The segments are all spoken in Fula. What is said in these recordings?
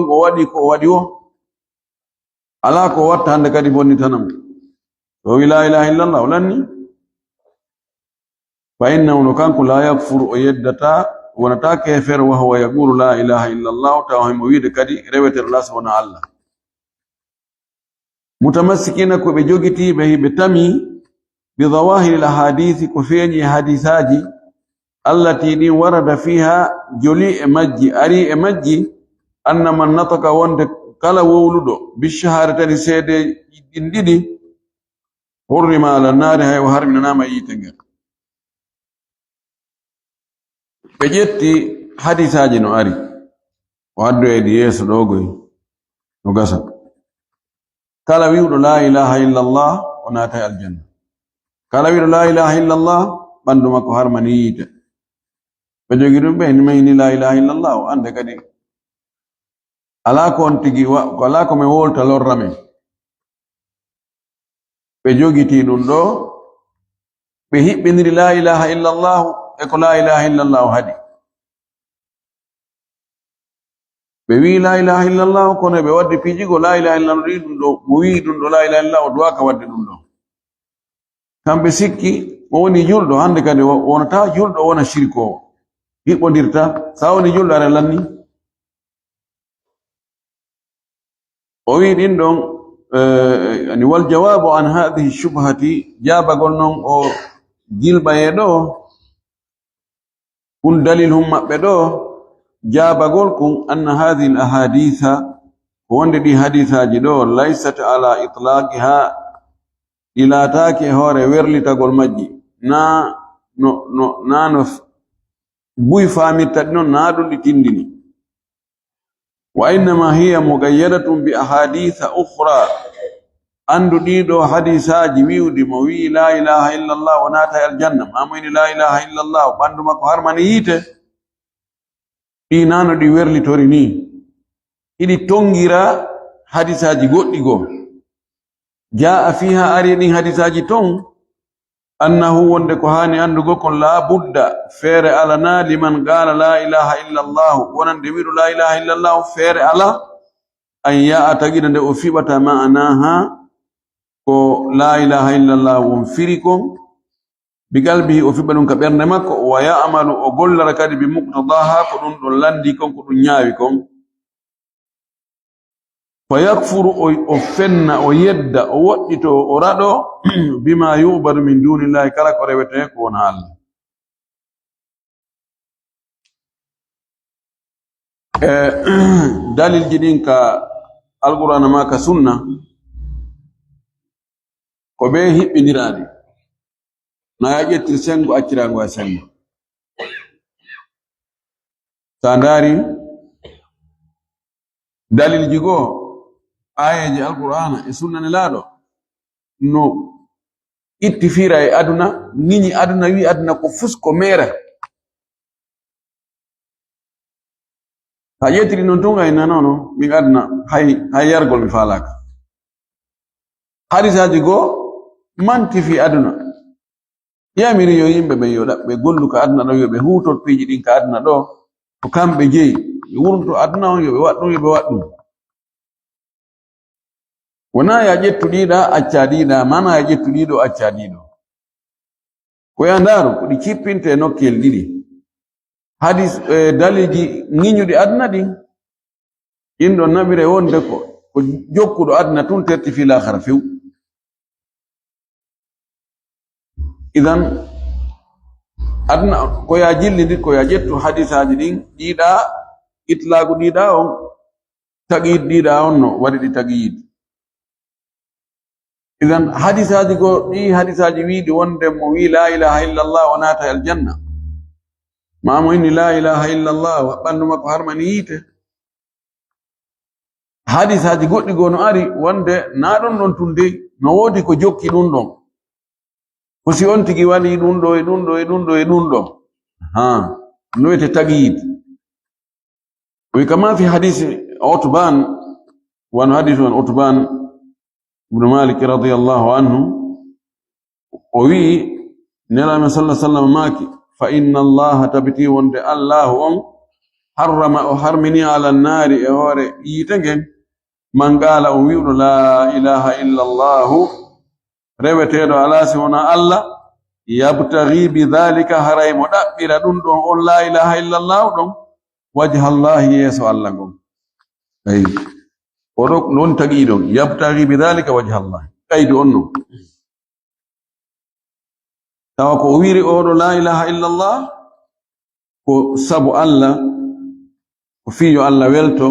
ton o wadi ko wadi o ala ko watta hande kadi bonni tanam wa la ilaha illa Allah lanni fa innahu kanku la yakfuru yaddata ونتا كافر وهو يقول لا إله إلا الله تعالى ويد كدي رويت الله سبحانه الله متمسكين بجوجتي به بتمي بظواهر الأحاديث كفيني حديثاجي التي دي ورد فيها جلي مجي أري مجي أن من نطق وند كلا وولدو بالشهادة لسيد انددي حرم على النار هاي وحرم نام يتنجر Pejetti hadisaji no ari waddo edi yeso dogoy no gasa kala wiudo la ilaha illa Allah onata aljanna kala wiudo la ilaha illa Allah bandu makko harmani yite be jogidum be ni mayni la ilaha illa Allah ande kadi ala ko on tigi wala ko me wolta lorrame be jogiti dum do be hibbindiri la ilaha illa Allah eko la ilaha illa Allah hadi be wi la ilaha illa Allah kono be waddi pijigo la ilaha illa Allah dum do mo wi dum do la ilaha illa Allah do aka waddi dum do kambe sikki woni juldo hande kadi wonata juldo wona shirko hibondirta sawoni juldo ara lanni o wi din don ani wal jawabu an hadhihi shubhati jaba gonnon o gilba yedo kun dalilhum mabbe do jabagol kun anna hadhihi alahaditha wonde di hadithaji do laysat ala itlaqiha ila taaki hore werlitagol majji no buy famitta non naadu di tindini wa inma hiya muqayyadatun bi ahaditha ukhra andu dido hadisaji wiudi mo wi la ilaha illa Allah wa nata aljanna mamuni la ilaha illa Allah bandu makko harmani yite dinano di werlitori ni idi tongira hadisaji goddi go jaa fiha arini hadisaji ton annahu wonde ko hani andugo kon la budda fere ala na liman qala la ilaha illa Allah wonan de widu la ilaha illa Allah fere ala an ya atagida de o fibata ma'anaha ko la ilaha illa Allah won firikom bigalbi o fibalun ka berne makko wa ya'malu o gollara kadi bi muqtadaha ko dum don landi kon ko dum nyaawi kon fa yakfuru o fenna o yedda o woddito o rado bima yu'bar min dunillahi kala ko rewete ko wona Allah dalil jidin ka alquran ma ka sunna ko be hibbindirade na yajetti sengo accirango sengo tandari dalil jigo ayaji alqur'ana e sunna ne laado no ittifira e aduna nini aduna wi aduna ko fusko mera hajetri non tunga ina nono mi aduna hay yargol mi falaka hadisaji go manti fi aduna yamiri yo yimbe be yoda be gollu ka aduna do yo be huto piji din ka aduna do ko kambe jeyi wurunto aduna on yo be waddu wona ya jettudida accadida mana ya jettudido accadido ko yandaru ko di cippinte nokkel didi hadis daliji nginyudi aduna din indo nabire wonde ko jokkudo aduna tun terti fi l'akhirah few idan adna ko ya jilli ko ya jettu hadisaji din dida itlagu dida on tagid dida on no wadi di tagid idan hadisaji go di hadisaji wiidi wonde mo wi la ilaha illa Allah wa nata aljanna ma mo inni la ilaha illa Allah wa bandu makko harmani yite hadisaji goddi go no ari wonde na don tunde no wodi ko jokki dun don ko si on tigi wali dun do ha noite tagid wi kama fi hadisi utban wa hadithu an utban ibn Malik radiyallahu anhu owi nela sallallahu alaihi wasallam maki fa inna Allah tabti wonde Allah on harrama o harmini ala nnari e hoore yiite ngen man qala o wi'uɗo la ilaha illa allahu reweteɗo ala si wona allah yabtaghi bidhalika haray mo ɗaɓɓira ɗum ɗon on la ilaha illa allahu ɗon wajha allahi yeeso allah ngon ayi oɗo non tagi ɗon yabtaghi bidhalika wajha allah qaydu on non tawa ko o wiri oɗo la ilaha illa allah ko sabu allah ko fiijo allah welto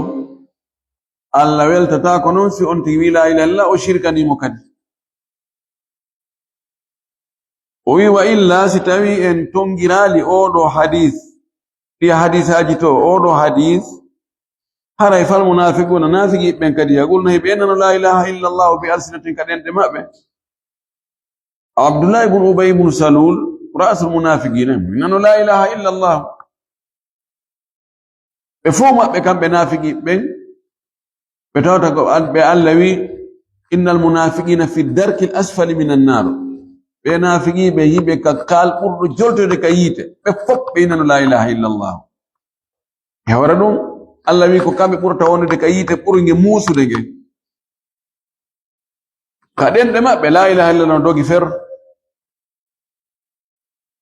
allah weltata ko noon si on tigi wi la ilaha illallah o shirkanimo kadi o wi wa illa si tawi en tongirali oɗo hadis ɗi hadisaji to oɗo hadis haray fal munafiquna nafigi ɓen kadi yaqulna ɓe nano la ilaha illallah bi alsinatin kaɗenɗe maɓɓe abdullah ibn ubay ibn salul rasul munafiqina nano la ilaha illallah ɓe fof maɓɓe kamɓe nafigi ɓen ɓe tawta ko ɓe allah wi innal munafiqina fi darki l asfali min annar ɓe nafigiɓe yiɓe ka kal ɓurɗo joltode ka yiite ɓe fof ɓe nano la ilaha illallah hewra ɗum allah wi ko kamɓe ɓurata wonde ka yiite ɓurge muusude nge ka ɗenɗe maɓɓe la ilaha illallah dogi fer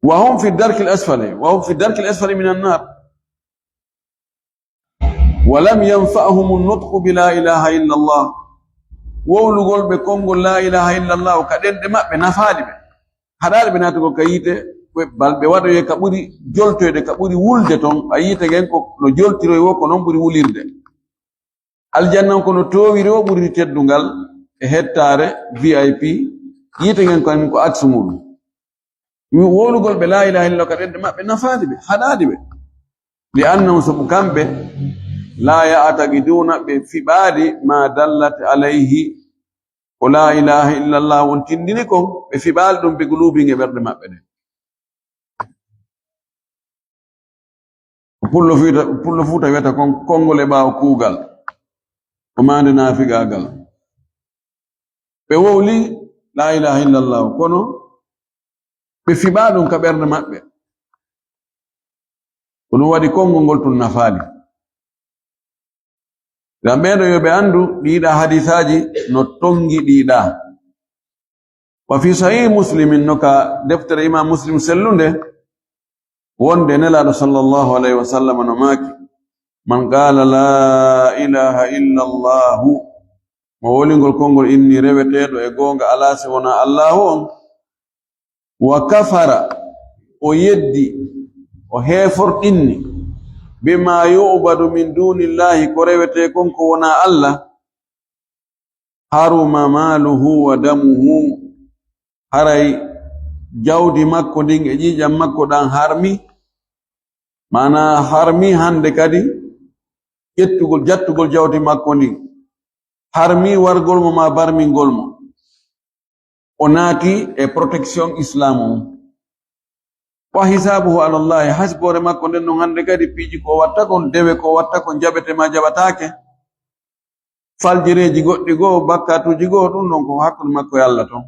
wa hum fi darki l asfali min annar ولم ينفعهم النطق بلا إله إلا الله وولغول بكونغول لا إله إلا الله وكدن دماء بنفالي حدال بناتكو كييته بل بوادو يكبوري جولتو يكبوري ولدتون أييته ينكو نو جولتيرو يوكو نمبوري وليرده الجنة كنو توويرو بوري تدونغال هتاره VIP ييته ينكو أنكو أكسمون وولغول بلا إله إلا الله كدن دماء بنفالي حدالي لأنه سبكام به لا يعتقدون بفبال ما دلت عليه ولا إله إلا الله وانتندنكم بفبال دون بقلوبهم برد ما بده وكل فوتا يتكون كونغو لباو كوغل وما عندنا في غاغل بولي لا إله إلا الله كونو بفبال دون كبرد ما بده ونو ودي كونغو ngoltu nafali gambeɗo yoɓe andu ɗiɗa hadisaji no tongi ɗiɗa wa fi sahih muslimin noka deftere imam muslim sellunde wonde nelaɗo sallallahu alayhi wa sallam no maki man qala la ilaha illa allahu mo wolingol kongol inni reweteɗo e gonga ala si wona allahu on wa kafara o yeddi o heforɗinni bima yu'badu min dunillahi ko rewete konko wona allah haruma maluhu wa damuhu haray jawdi makko ndin e ƴiƴam makko ɗan harmi mana harmi hande kadi jattugol jawdi makko ndin harmi wargol mo ma barmingol mo o naati e protection islamu wa hisabuhu ala allahi hasbore makko nden non hande kadi piiji ko watta kon dewe ko watta kon jaɓete ma jaɓatake faljireji goɗɗi goo bakkatuji goo ɗum non ko hakkude makko e allah ton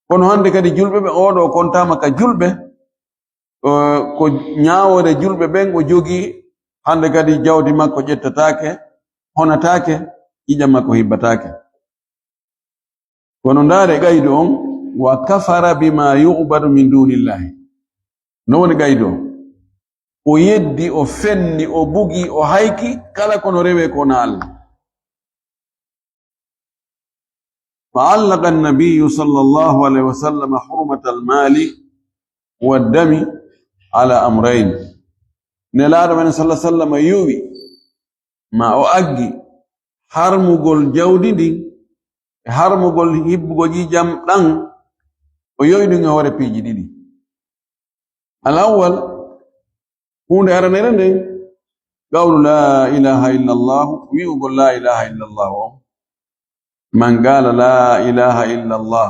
kono hande kadi julɓe ɓe oɗo kontama ka julɓe ko ñawore julɓe ɓen o jogii hande kadi jawdi makko ƴettatake honatake ƴiƴam makko hibbatake kono ndaare gaydo on wa kafara bima yu'badu min dunillahi no woni gaydo o yeddi o fenni o bugi o hayki kala kono rewe ko na allah فعلق النبي صلى الله عليه وسلم حرمة المال والدم على أمرين نلاد من صلى الله عليه وسلم يوي ما أؤجي حرمغول جودي دي حرمغول هبغول جام دان ويوي دي غوري بيجي دي الأول هون أرنيرني قول لا إله إلا الله ويقول لا إله إلا الله من قال لا إله إلا الله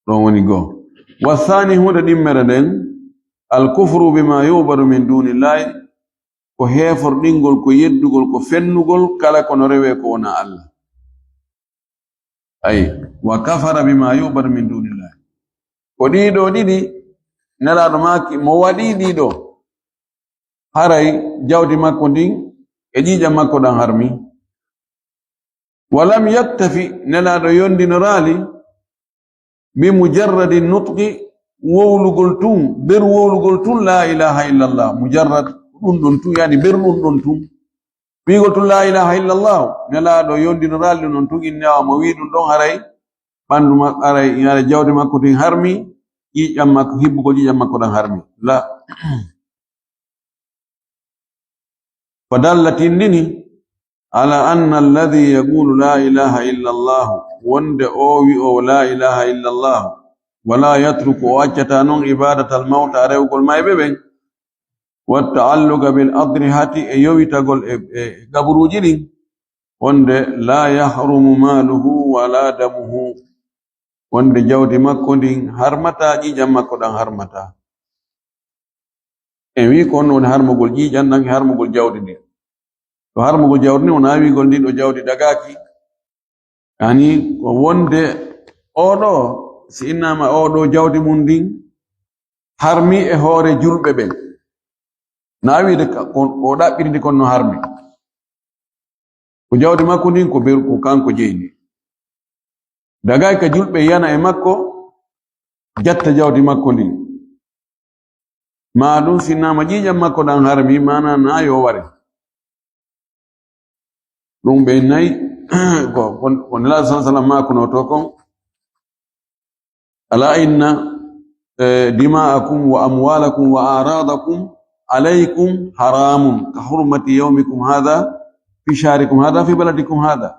روني go والثاني هو دمرن الكفر بما يعبد من دون الله ko hefordingol ko yeddugol ko fennugol kala kono rewe ko wona Allah ay wa kafara bima yu'bad min dunillah ko ɗiɗo ɗiɗi nelaɗo maki mo waɗi ɗiɗo haray jawdi makko ndin e ƴiƴam makko ɗan harmi. Walam yaktafi nelaɗo yondinirali bi mujarradi nutqi wowlugol tun ber wowlugol tun la ilaha illallah. Mujarrad ɗum ɗon tun yani ber ɗum ɗon tun wiigol tun la ilaha illallah nelaɗo yondinirali non tun innewa mo wi ɗum ɗon haray ɓandu makko haray jawdi makko tin harmi ƴiƴam makko hibbugol ƴiƴam makko ɗan harmi la. فدلت النني على أن الذي يقول لا إله إلا الله وند أوي أو لا إله إلا الله ولا يترك أجتانون عبادة الموت أريو قل ما يبين والتعلق بالأضرحة أيوي تقول قبرو جلين وند لا يحرم ماله ولا دمه وند جود مكودين هرمتا جيجا مكودان هرمتا wi ko non harmugol ƴiƴan nan harmugol jawdi ndi to harmugol jawdi ni wona wigol ndi ɗo jawdi dagaki yani ko wonde oɗo si innama oɗo jawdi mum ndin harmi e hoore julɓe ɓen na wiide o ɗaɓɓirindi kono no harmi ko jawdi makko ndin ko ber ko kanko jeyni dagaki ka julɓe yana e makko jatta jawdi makko ndin ma ɗum sinnama ƴiƴam makko ɗan harmi mana na yo ware ɗum ɓe nayi ko nelaɗo sa sallam makuno to kon ala inna dima'akum wa amwalakum wa aradakum alaykum haramun ka hurmati yawmikum hadha fi shahrikum hadha fi baladikum hadha.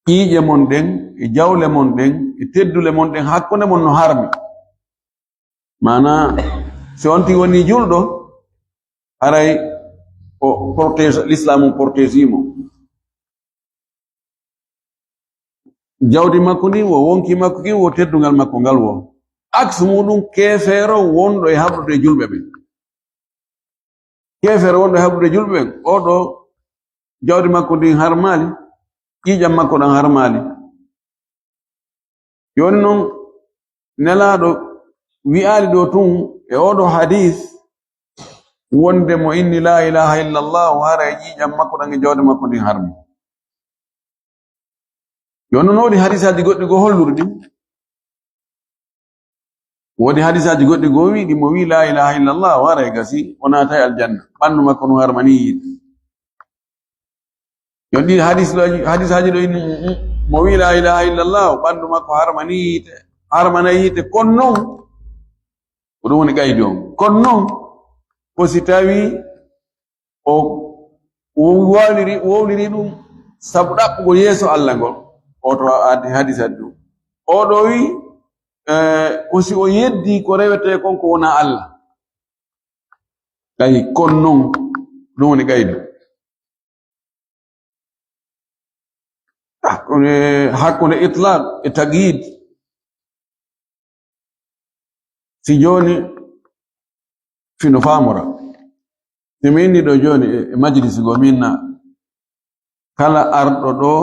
ƴiƴe mon ɗen e jawle mon ɗen e teddule mon ɗen hakkunde mon no harmi mana so on ti woni julɗo haray o protège l'islam protégimo jawdi makko ndi wo wonki makko ki wo teddugal makko ngal wo axe muɗum kefeero wonɗo e haɓrude julɓe ɓen kefeero wonɗo e haɓrude julɓe ɓen oɗo jawdi makko ndi harmali ƴiƴam makko ɗan harmali joni noon nelaɗo wi'ali ɗo tun e oɗo hadith wonde mo inni la ilaha illallah hara e ƴiƴam makko ɗan e jawdi makko ndin harmi joni noon woodi hadisaji goɗɗi go hollurɗi woodi hadisaji goɗɗi go wiɗi mo wi la ilaha illallah hara e gasi o naata e aljanna ɓandu makko no harmani yiide joni ɗi hadisaji ɗo inni mo wi la ilaha illallah ɓandu makko harmani yiite harmana yiite kono noon ko ɗum woni gaydi on kono noon ko si tawi o wowliri ɗum sabu ɗaɓɓugol yeeso Allah ngol oto addi hadisat ɗum oɗo wi ko si o yeddi ko rewete kon ko wona Allah gayi kono noon ɗum woni gaydi hakkunde itlaq e taqyid si joni fino famora si mi inni ɗo joni e majlisi go minna kala arɗo ɗo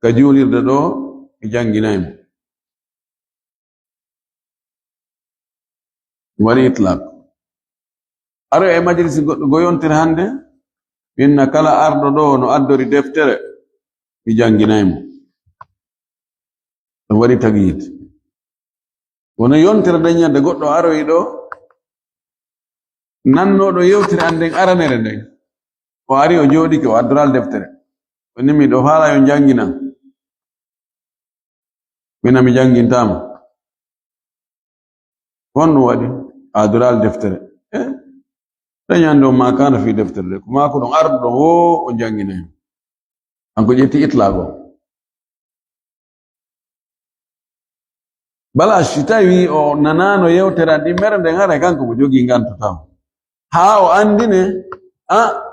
ka julirde ɗo e jangginaymo waɗi itlaq aro e majlisi goɗɗo go yontere hande minna kala arɗo ɗo no addori deftere mi jangginaymo ɗum waɗi taqyid wono yontere daññande goɗɗo aroyi ɗo nannoɗo yewtere anden aranere nden o ari o jooɗike o addoral deftere o nimi ɗo haala yo jangina mina mi jangintama honɗum waɗi addoral deftere dañande o ma kana fi deftere de ko mako ɗon arɗo ɗon o janginayi hanko ƴetti itlago bala si tawi o nanano yewtere andi mere nden hara kanko mo jogii ngantotaw haa o andine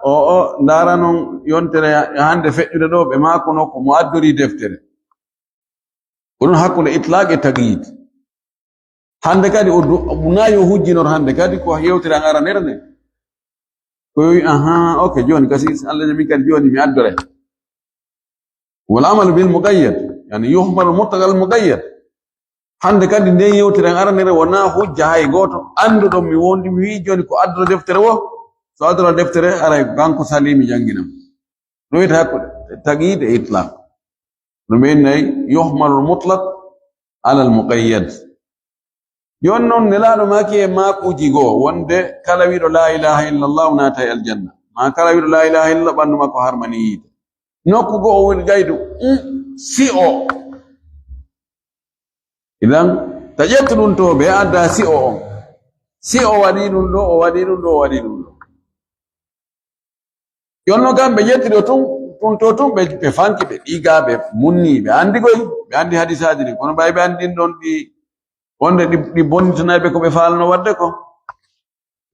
o ndaara noon yontere hande feƴƴude ɗo ɓe makono ko mo addori deftere ko ɗum hakkunde itlaq e taqyid hande kadi o nayi o hujjinor hande kadi ko yewtere an aranere nde ko wi ok joni kasi Allah jami kadi joni mi addore wal amalu bil muqayyad yani yuhmalu mutlaq al muqayyad hande kadi nden yewtere aranere wona hujja hay goto anduɗo mi wondi mi wi joni ko adduɗo deftere wo so adduɗo deftere aray kanko salimi janginam ɗum wiyete hakko taqyid e itlaq ɗum innayi yuhmalu lmutlaq ala almuqayyad joni noon nelaɗo maki e makuji goo wonde kala wiɗo la ilaha illallah naata e aljanna ma kala wiɗo la ilaha illallah ɓandu makko harmani yiide nokku goo o woni gaydu si o idan ta ƴettu ɗum to ɓe adda si o on si o waɗi ɗum ɗo o waɗi ɗum ɗo o waɗi ɗum ɗo jonno kam ɓe ƴettiɗo tun ɓe fanki ɓe ɗiga ɓe munni ɓe andi goy ɓe andi hadisaji ɗi kono ɓay ɓe andin ɗon ɗi wonde ɗi bonnitanaɓe ko ɓe falno wadde ko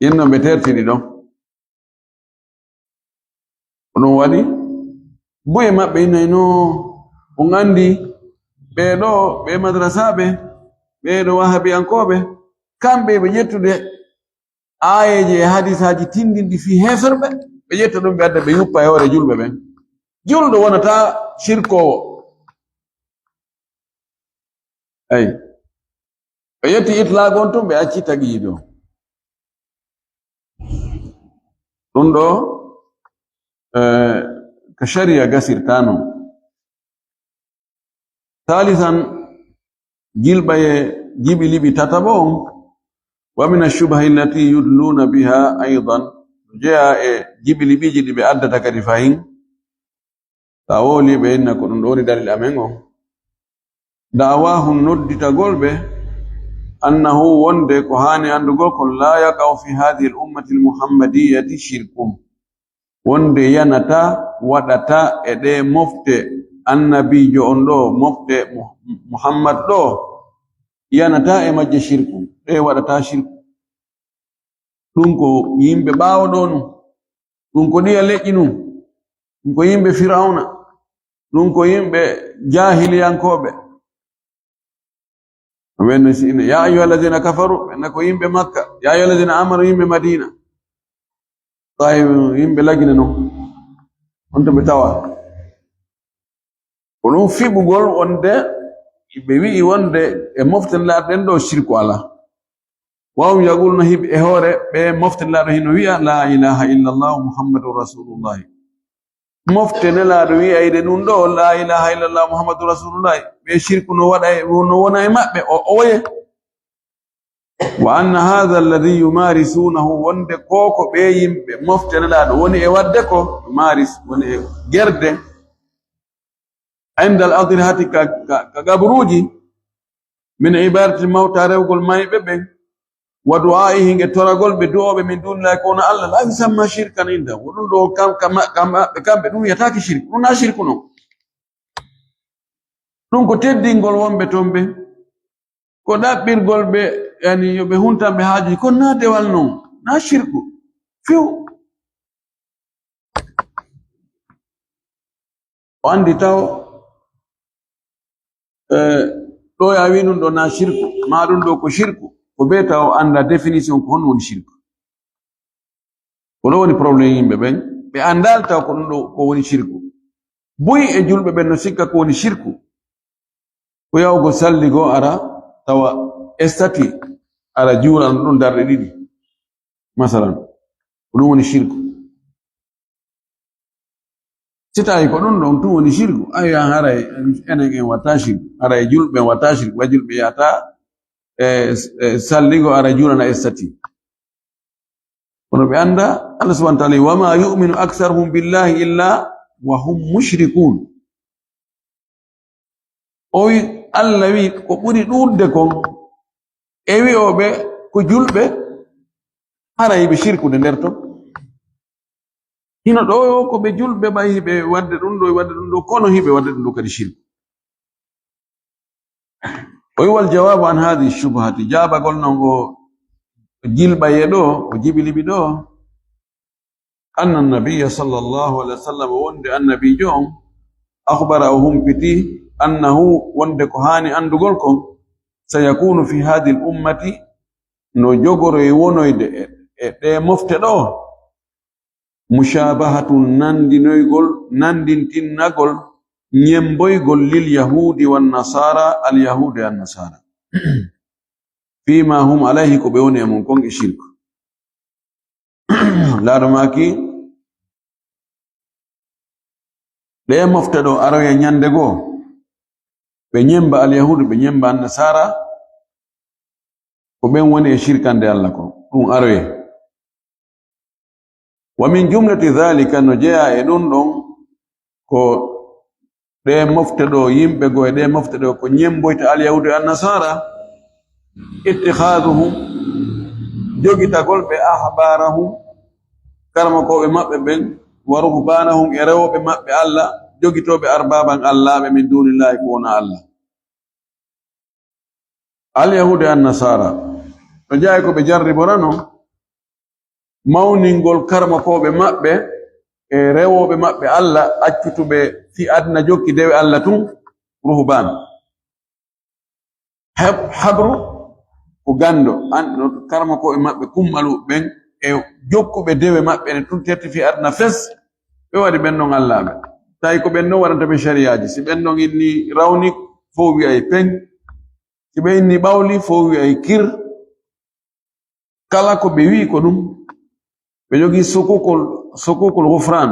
inno ɓe tertiɗi ɗon ko ɗum waɗi buye maɓɓe innayno on andi ɓeɗo ɓe madrasaɓe ɓeɗo wahabiyankoɓe kamɓe ɓe ƴettude ayeji e hadisaji tindinɗi fi heferɓe ɓe ƴetta ɗum ɓe adda ɓe yuppa e hoore julɓe ɓen julɗo wonata shirkowo ayi ɓe yetti itlagon tun ɓe acci tagiiɗo ɗum ɗo ko sharia gasirtano ثالثا جلبة جيب لبي تتبون ومن الشبه التي يدلون بها أيضا جاء جيب لبي جيب بأدة كرفاهين تاولي بأن كن دوري دليل أمينه دعواه الند تقول به أنه وند كهاني أندقول لا يقع في هذه الأمة المحمدية شرك وند ينتا ودتا إدي مفتي annabi jo on ɗo mofte muhammad ɗo yanata e majje shirku ɗe waɗata shirku ɗum ko yimɓe ɓaawoɗo nu ɗum ko ɗiya leƴƴi nu ɗum ko yimɓe firawna ɗum ko yimɓe jahiliyankoɓe ɓenno sine ya ayuha alladina kafaru ɓenna ko yimɓe makka ya ayuha alladina amanu yimɓe madina tawi yimɓe lagine noon on to ɓe tawa ko ɗum fiɓugol wonde ɓe wi'i wonde e moftenlaaɗen ɗo shirku ala wawum yaqulno hiɓe e hoore ɓe moftenlaaɗo hino wi'a la ilaha illallah muhammadun rasulullahi moftenelaaɗo wi'ayde ɗum ɗo la ilaha illallah muhammadun rasulullahi ɓe shirku no wona e maɓɓe o oye wa anna hadha alladhi yumarisunahu wonde koko ɓe yimɓe moftenelaaɗo woni e wadde ko yumaris woni e gerde عند الأضرحة كقبروجي من عبادة الموتى رewgol mayɓe ɓen ودعائه ترغل بدعاء من دون الله يكون الله لا يسمى شركا عنده وɗum ɗo kamɓe ɗum yataki shirk ɗum na shirku non ɗum ko teddingol wonɓe toon ɓe ko ɗaɓɓirgol ɓe yani yoɓe huntanɓe haaji kon na dewal non na shirku few o andi taw ɗo ya wi ɗum ɗo na shirku ma ɗum ɗo ko shirku ko be taw anda définition ko hon woni shirku ko ɗo woni probléme yimɓe ɓen ɓe andal taw ko ɗum ɗo ko woni shirku buyi e julɓe ɓen no sikka ko woni shirku ko yawgo salligo ara tawa estati ara juuran ɗum darɗe ɗiɗi masalan ko ɗum woni shirku si tawi ko ɗum ɗon tun woni shirku ayi an haray enen en watta shirku haray julɓe en watta shirku wa julɓe yata salligo ara juurana estati kono ɓe anda Allah subhanahu wa ta'ala wama yu'minu aktharuhum billahi illa wa hum mushrikun o wi Allah wi ko ɓuri ɗuɗde kon e wi'oɓe ko julɓe hara yiɓe shirkude nder ton hino ɗo ko ɓe julɓe ɓay hiɓe wadde ɗum ɗo kono hiɓe wadde ɗum ɗo kadi shirku o wi wal jawabu an hadihi shubhati jabagol non o jilɓaye ɗo o jibiliɓi ɗo anna annabiya sallallahu alaihi wa sallam wonde annabijo on akhbara o humpiti annahu wonde ko hani andugol kon sayakunu fi hadihi l ummati no jogoro e wonoyde e ɗe mofte ɗo mushabahatun nandinoygol nandintinnagol ñemboygol lil yahudi wan nasara al yahudi an nasara fima hum alayhi ko ɓe woni e mum kon e shirku. laaɗo maaki ɗe mofta ɗo aroya ñande goo ɓe ñemba alyahudu ɓe ñemba annasara ko ɓen woni e shirkande Allah ko ɗum aroye. wa min jumlati dhalika no jeya e ɗum ɗon ko ɗe mofta ɗo yimɓe go e ɗe mofta ɗo ko ñemboyta alyahudu e annasara ittikhaduhum jogitagol ɓe ahbarahum karmakoɓe maɓɓe ɓen wa ruhbanahum e rewoɓe maɓɓe Allah jogitoɓe arbaban allaɓe min dunillahi ko wona Allah. alyahudu e annasara no jeeya ko ɓe jarriborano mawningol karmakoɓe maɓɓe e rewoɓe maɓɓe Allah accutuɓe fi adna jokki dewe Allah tun ruhban. habru ko gando anɗo karmakoɓe maɓɓe kummalu ɓen e jokkuɓe dewe maɓɓe ne tun tetti fi adna fes ɓe waɗi ɓen ɗon allaɓe tawi ko ɓen ɗon waɗanta ɓe shariaji. si ɓen ɗon inni rawni fo wiyay pen, si ɓe inni ɓawli fo wiyay kir. kala ko ɓe wi ko ɗum. ɓe jogi sukukul ghufran,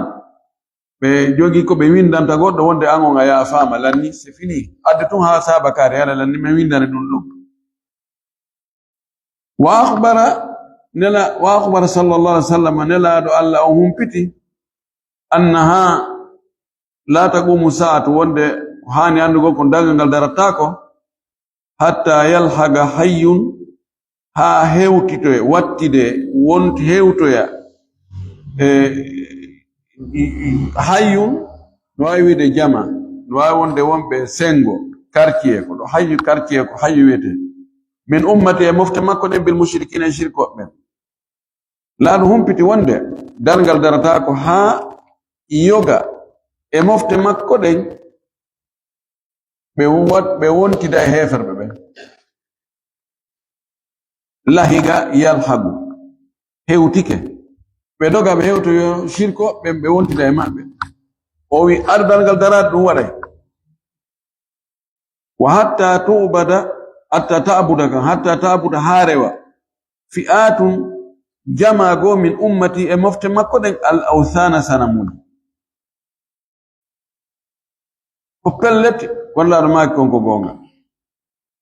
ɓe jogi ko ɓe windanta goɗɗo wonde angon a yaafama lanni c'est fini adde tun ha sabakare hala lanni min windane ɗum ɗon. wa akhbara sallallahu alaihi wasallam nelaɗo Allah o humpiti annaha la taqumu sa'atu wonde hani andugo ko dagal ngal daratako hatta yalhaga hayyun ha hewtitoya wattide wonti hewtoya hayyun no wawi wiide jama no wawi wonde wonɓe sengo quartier ko ɗo hayyu quartier ko hayyu wiyete min ummati e mofte makko ɗen bil mushrikina e shirkoɓe ɓen. laaɗo humpiti wonde dalngal darata ko ha yoga e mofte makko ɗen ɓe wontida e heferɓe ɓen. lahiga yalhagu hewtike ɓe doga ɓe hewtoyo shirko ɓen ɓe wontida e maɓɓe. o wi aɗa dalngal darade ɗum waɗay wa hatta ta'buda ha rewa fi'atun jamago min ummati e mofte makko ɗen al awthana sanamuji ko pellet wallaɗo maki konko gonga.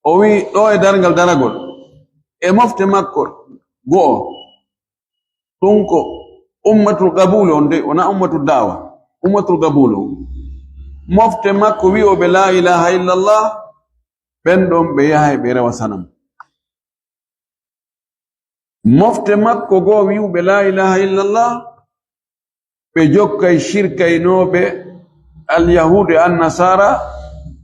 o wi ɗo e darngal daragol e mofte makko go'o ɗum ko ummatul qabul on de wona ummatul dawa ummatul qabul mofte makko wi'oɓe la ilaha illallah ɓen ɗon ɓe yahay ɓe rewa sanam. mofte makko goo wi'uɓe la ilaha illallah ɓe jokkay shirkaynoɓe alyahude annasara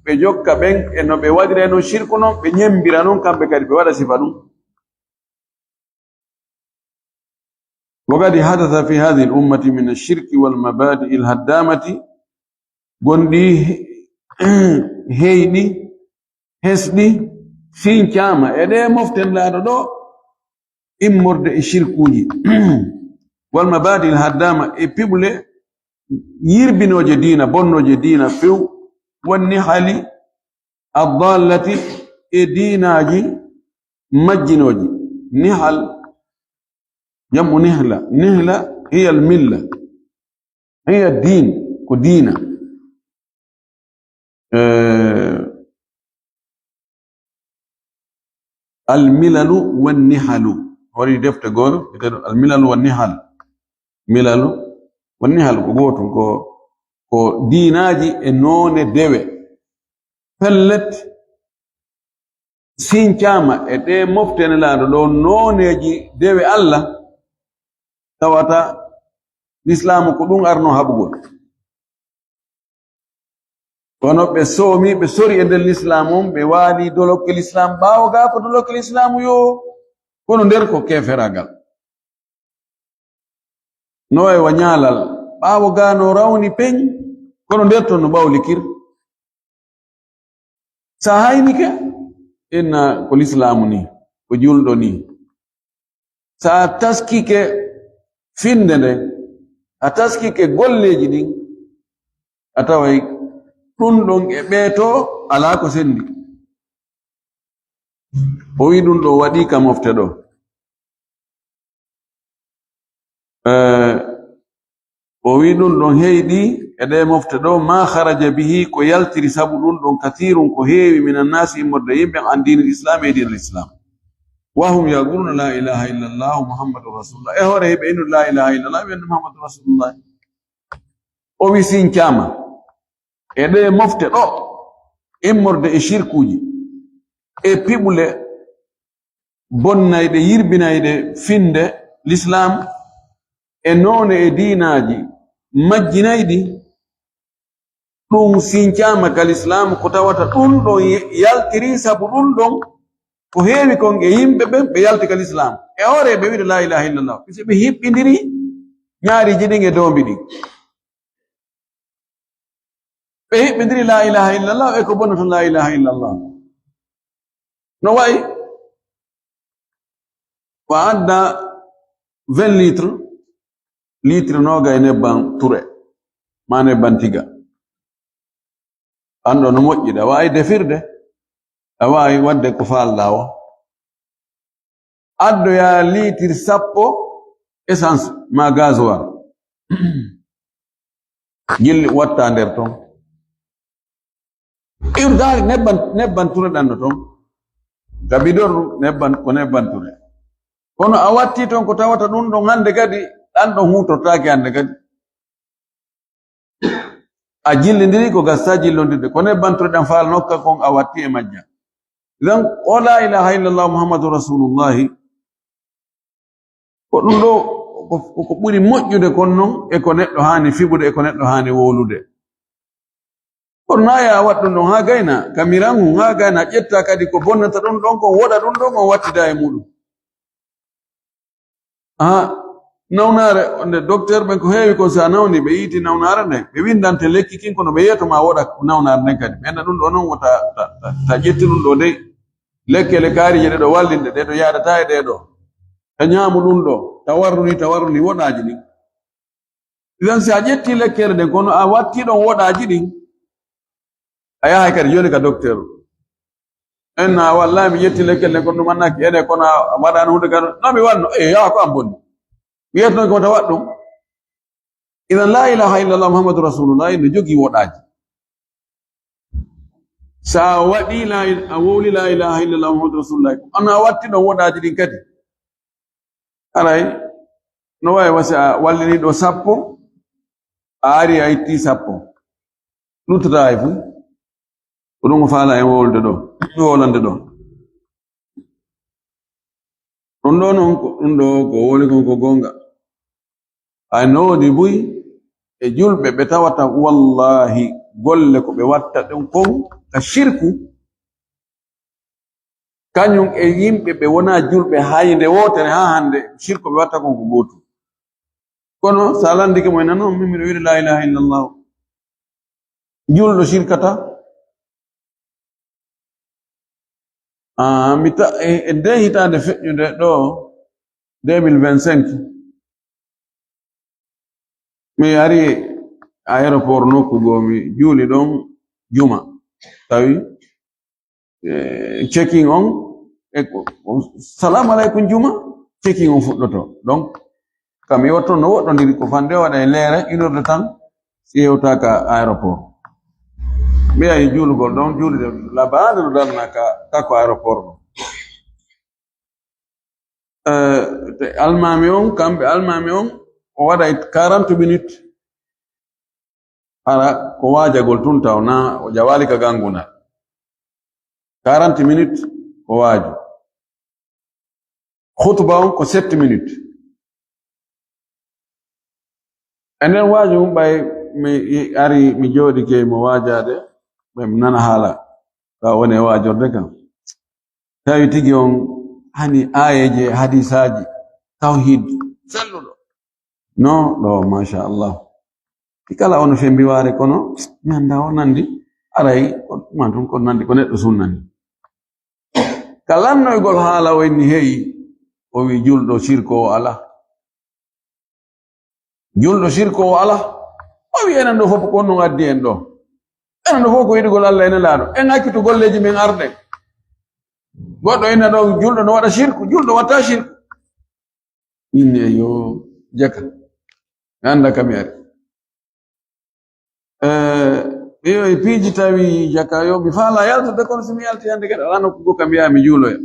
ɓe jokka ɓen e no ɓe waɗira no shirku noon ɓe ñembira noon kamɓe kadi ɓe waɗa sifa ɗum. وقد حدث في هذه الأمة من الشرك والمبادئ الهدامة gondi heyɗi hesɗi fincama e ɗe moften laaɗo ɗo immorde e shirkuji wal mabadi al haddama e piɓle yirbinoje dina bonnoje dina few wonni hali addallati e dinaji majjinoji. nihal jamu nihla hiya al milla hiya din ko dina almilalu wannihalu wari defte goto almilalu wannihal milalu wannihal ko goto ko dinaji e none dewe pellet sincama e ɗe moftene laaɗo ɗo noneji dewe Allah tawata l'islamu ko ɗum arno haɓugol kono ɓe soomi ɓe sori e nder l'islam on ɓe waali dolokke l'islam ɓaawo ga ko dolokke l'islam yo kono nder ko keferagal no e wa ñaalal ɓaawo ga no rawni peñ kono nder ton no ɓawlikir sa haynike inna ko l'islamu ni ko julɗo ni sa taskike finde nden a taskike golleji ɗin a taway ɗum ɗon e ɓeeto ala ko sendi o wi ɗum ɗo waɗi ka mofte ɗo o wi ɗum ɗon heyɗi e ɗe mofte ɗo ma kharaja bihi ko yaltiri sabu ɗum ɗon kathirun ko heewi min annasi immorde yimɓe an dinil islam e dinil islam wahum yaquluna la ilaha illallah muhammadur rasulullah e hoore heɓe inu la ilaha illallah wiyande muhammadur rasulullah o wi sincama e ɗe mofte ɗo immorde e shirkuji e piɓule bonnayɗe yirbinayɗe finde l'islam e noone e diinaji majjinayɗi ɗum sincama kal islam ko tawata ɗum ɗon yaltiri sabu ɗum ɗon ko heewi kon e yimɓe ɓe yalti kal islam e hoore ɓe wiide la ilaha illallah so ɓe hiɓɓidiri ñaariji ɗin e doombi ɗin ɓe hiɓɓidiri la ilaha illallah e ko bonnoton la ilaha illallah no wayi ko adda 20 litre noga e nebban ture ma nebban tiga anɗo no moƴƴiɗa a wawi defirde a wawi wadde ko falɗa o addoya litre 10 essence ma gasoil gilli watta nder ton iwrdari nebban ture ɗanno ton gabidor nebban ko nebban ture kono a watti ton ko tawata ɗum ɗon hande kadi ɗan ɗon hutortaki hande kadi a jillidiri ko gasta jillondirde ko nebban ture ɗan faala nokka kon a watti e majja idan o la ilaha illallah muhammadu rasulullahi ko ɗum ɗo ko ɓuri moƴƴude kon non e ko neɗɗo hani fiɓude e ko neɗɗo hani wolude kono na ya wat ɗum ɗon ha gayna kamiranhu ha gayna ƴetta kadi ko bonnata ɗum ɗon kon woɗa ɗum ɗon on wattida e muɗum nawnare onde docteur ɓen ko heewi kon sa nawni ɓe yiiti nawnare nden ɓe windante lekki kin kono ɓe yiyato ma woɗa nawnare nden kadi ɓenna ɗum ɗo noon ta ƴetti ɗum ɗo dey lekkele kaarije ɗe ɗo wallinde ɗe ɗo yaadata e ɗe ɗo ta ñaamu ɗum ɗo ta warruni woɗaji ɗin idan si a ƴetti lekkere nden kono a watti ɗon woɗaji ɗin a yahay kadi joni ka docteur en wallahi mi ƴetti lekkele nden kono ɗum annaki ene kono a waɗano hunde kano no mi wanno yaha ko an bonni wiyatno ko tawat ɗum idan la ilaha illallah muhammadu rasulullah no jogii woɗaji sa waɗi a wowli la ilaha illallah muhammadu rasulullah ana a watti ɗon woɗaji ɗin kadi aray no wawi wasi a wallini ɗo 10 a ari a itti 10 luttata hay fu ko ɗum ko faala e wowlde ɗo wolande ɗo ɗum ɗo noon ɗum ɗo ko woli kon ko gonga ay noodi buy e julɓe ɓe tawata wallahi golle ko ɓe watta ɗum kon ka shirku kañum e yimɓe ɓe wona julɓe hayde wotere ha hande shirku ɓe watta kon ko gootum kono sa landike mo ena noon min miɗo wiide la ilaha illallah julɗo shirkata e nde hitande feƴƴude ɗo 2025 mi ari aéroport nokkugo mi juuli ɗon juma tawi checking on salamu aleykum juma checking on fuɗɗoto donc kam yewton no woɗɗodiri ko fande waɗa e leere 1 heure tan si yewtaka aéroport mi yahi juulugol ɗon juulide labade no darna kako aéroport ɗo almami on kamɓe almami on o waɗa 40 minutes hara ko waajagol tun taw na o jawali ka ganguna 40 minutes ko waaju khutba on ko 7 minutes enen waaju mum ɓay mi ari mi jooɗike mo waajade ɓe mi nana haala ka woni e waajorde kam tawi tigi on hani ayeje hadisaji tawhid selluɗo non ɗo machallah kala ono fembiware kono mi anda o nandi aray man tun ko nandi ko neɗɗo sunnani kalannoygol haala o inni heyi o wi julɗo shirko o ala julɗo shirko o ala o wi enen ɗo fof ko on non addi en ɗo enen ɗo fof ko yiɗigol Allah ene laaɗo en hakkito golleji men arɗe goɗɗo ina ɗo julɗo no waɗa shirku, julɗo watta shirku. Inne yo jaka anda kam yari yo e piiji tawi jaka yo mi faala yaltude kono somi yalti hande kadi ala nokku kam mbiya mi juuloya.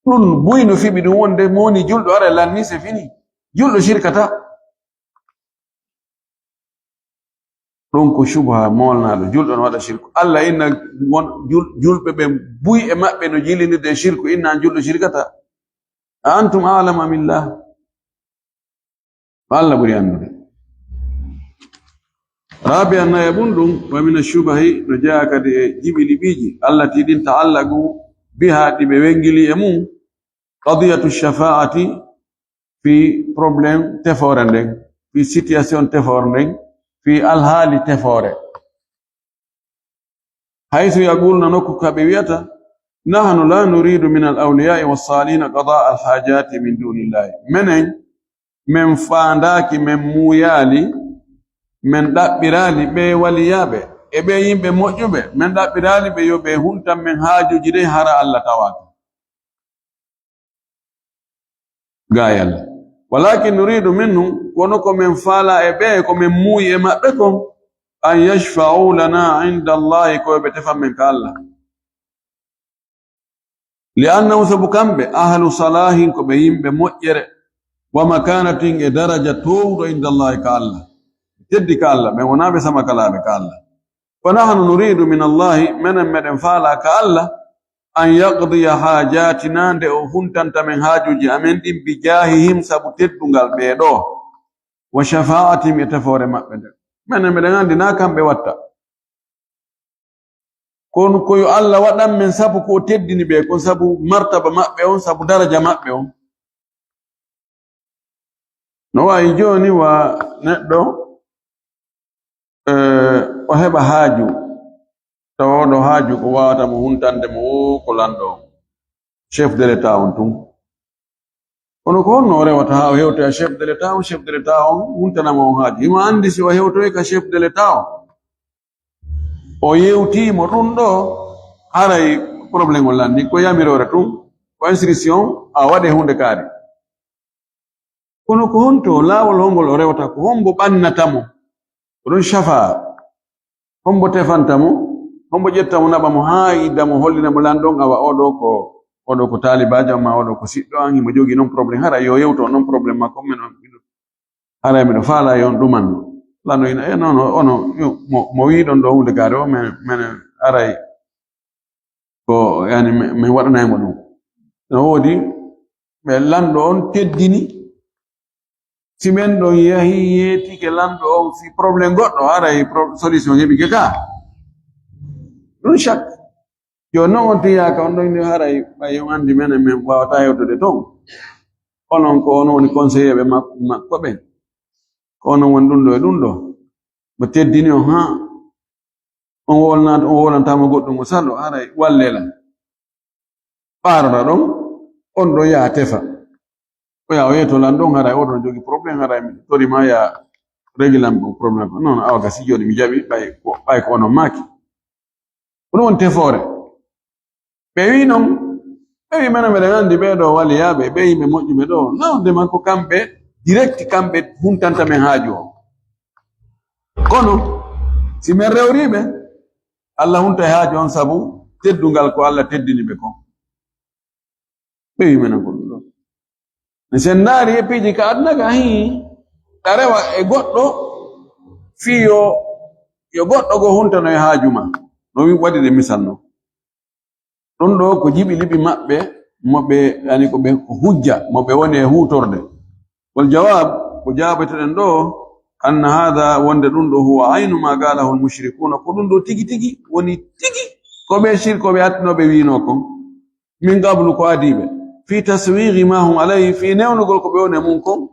ɗum buyno fiɓi ɗum wonde mo woni julɗo ara lanni c'est fini, julɗo shirkata. ɗum ko subha molnaɗo, julɗo no waɗa shirku. Allah inna julɓe ɓe buy e maɓɓe no jilinirde e shirku, inna an julɗo shirkata. A antum a'lamu amillah, Allah ɓuri andude. Rabi'an na yabundum wa min ash-shubahi no jaa kadi e jibili biji allati din ta'allaqu biha ɗi ɓe wengili e mum qadiyatu shafa'ati fi problem tefore nden, fi situation tefore nden, fi alhaali tefore. Haythu yaquluna nokku kaɓe wiyata nahnu la nuridu min al-awliya'i was-salihina qada'a al-hajati min dunillahi. Menen men faandaki men muyali men ɗaɓɓirali ɓe waliyaɓe e ɓe yimɓe moƴƴuɓe, men ɗaɓɓirali ɓe yo ɓe huntan men haajuji ɗe hara Allah tawaka gayal. Walakin nuridu minhum, kono ko men faala e ɓe ko men muuyi e maɓɓe kon, an yashfa'u lana inda Allahi, ko ɓe tefan men ka Allah. Li'annahu sabu kamɓe ahlu salahin ko ɓe yimɓe moƴƴere, wa makanatin e daraja towɗo inda Allahi ka Allah, teddi ka Allah, ɓe wonaɓe sama kalaɓe ka Allah. Fa nahnu nuridu min Allahi, menen meɗen faala ka Allah, an yaqdiya hajatina, nde o huntanta men haajuji amen ɗin bi jahihim, sabu teddungal ɓeeɗo, wa shafa'atihim e tefore maɓɓe nden. Menen meɗen andi na kamɓe watta, kono koyo Allah waɗan men sabu ko teddini ɓe kon, sabu martaba maɓɓe on, sabu daraja maɓɓe on. No wayi joni wa neɗɗo o heɓa haaju, tawoɗo haaju ko wawata mo huntande mo ko lanɗo chef de l'état on tun, kono ko honno o rewata ha o hewtoya chef de l'état on, chef de l'état on huntanama on haaju. Himo andi si o hewtoy ka chef de l'état o yewtimo ɗum ɗo haray probléme o lanni ko yamirore tun, ko instruction a waɗe hunde kaari. Kono ko honto laawol hongol o rewata ko hombo ɓannatamo, oɗon shafa hombo tefantamo, hombo ƴettamo naɓamo haa iddamo hollinamo lanɗon awa oɗo ko talibajo ma, oɗo ko siɗɗo an, himo jogi non probléme, hara yo yewto non probléme makko men on, hara miɗo faala yon ɗumanno lano ina non ono mo wiɗon ɗo hunde kaari o men aray ko yani min waɗanaymo ɗum. No woodi ɓe lanɗo on teddini, si men ɗon yahi yeetike lanɗo on fi probléme goɗɗo, haray solution heɓike ka ɗum chaque yo non on tiyaka on ɗon haray ɓay on andi menen min wawata hewtude toon, onon ko on woni conseiller ɓe makko ɓen, ko onon woni ɗum ɗo e ɗum ɗo, mo teddini on ha on wolantamo goɗɗum o sallo, haray wallela ɓaroɗa ɗon on ɗon yaha tefa o ya o yeeto lanɗon, haray oɗon jogi probléme, haray mi torima ya régulan probléme ko non awa gasi joni mi jaɓi ɓay ko onon maaki. Ɗum woni tefore. Ɓe wi noon, ɓe wi menen meɗen andi ɓeeɗo waliyaɓe ɓe yimɓe moƴƴuɓe ɗo, nawde man ko kamɓe direct kamɓe huntanta men haaju o. Kono si men rewriɓe Allah hunta e haaju on, sabu teddungal ko Allah teddini ɓe kon. Ɓe wi menen ko ɗum ɗo. Sen ndaari e piiji ka aduna ka ɗa rewa e goɗɗo fii yo goɗɗo go huntano e haaju ma, no waɗire misal no ɗum ɗo ko jiɓi liɓi maɓɓe moɓe yani ko ɓe ko hujja moɓe woni e hutorde. Wal jawab ko jaabeteɗen ɗo anna hada wonde ɗum ɗo huwa aynu ma galahu al mushrikuna, ko ɗum ɗo tigi tigi woni tigi ko ɓe shirkoɓe hattinoɓe wino kon min qablu ko adiɓe, fi taswighi ma hum alayhi, fi newnugol ko ɓe woni mum kon.